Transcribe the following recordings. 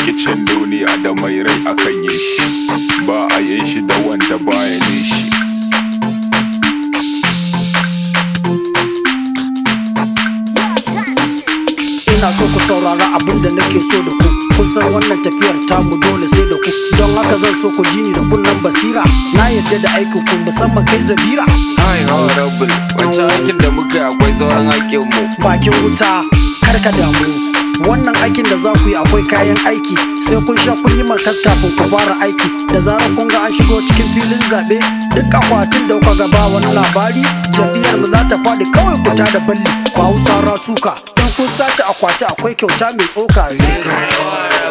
rikicin duniya da mai rai akan yi shi, ba a yin shi da wanda baya nishi. Ina so ku saurara abin da nake so da ku. Kun san wannan tafiyar tamu dole sai da ku, don haka zan so ku ji ni da kunnen basira. Na yarda da aikin ku musamman kai Zabira. Hai honorable, wancan aikin da muka akwai sauran aikin mu. Bakin wuta kar ka damu, wannan aikin da za ku yi akwai kayan aiki. Sai kun sha kun yi markas kafin ku fara aiki. Da zarar kun ga an shigo cikin filin zaɓe, duk akwatin da kuka gaba wani labari, jam'iyyar mu za ta faɗi kawai ku da balli. Ku hausa rasuka, in kun sace akwati akwai kyauta mai tsoka.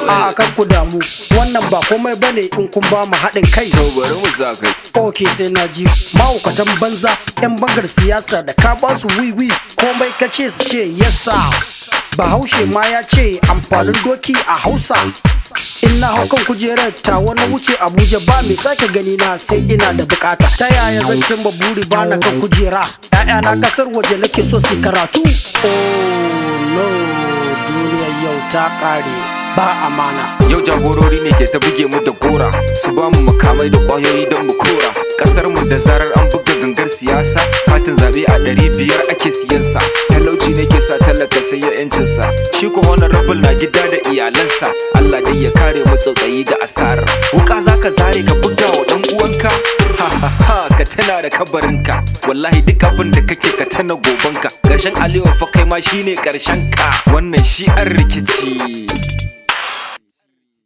A kan ku damu, wannan ba komai bane in kun ba mu haɗin kai. To bari mu sa kai. Ok sai na ji mahaukatan banza 'yan bangar siyasa da ka ba su wiwi komai ka ce su ce yasa. Bahaushe ma ya ce amfanin doki a Hausa. In na hau kan kujerar ta wani wuce Abuja ba mai sake gani na sai ina da bukata. Ta yaya zan cimma buri ba na kan kujera? 'Ya'yana kasar waje nake so su karatu. Oh no, duniyar yau ta kare ba amana. Yau jagorori ne ke ta buge mu da gora, su ba mu makamai da kwayoyi don mu kora kasar mu. Da zarar an buga gangar siyasa, katin zabe a 500 ake siyansa. Talauci ne ke sa talaka sai ya yancinsa. Shi ko honorable na gida da iyalansa. Allah dai ya kare mu tsautsayi da asara. Wuka zaka zare ka buga wa dan uwanka, ha ha ha, ka tana da kabarinka. Wallahi duk abin da kake ka tana gobanka. Karshen alewa fa kai ma shine karshen ka. Wannan shi an rikici.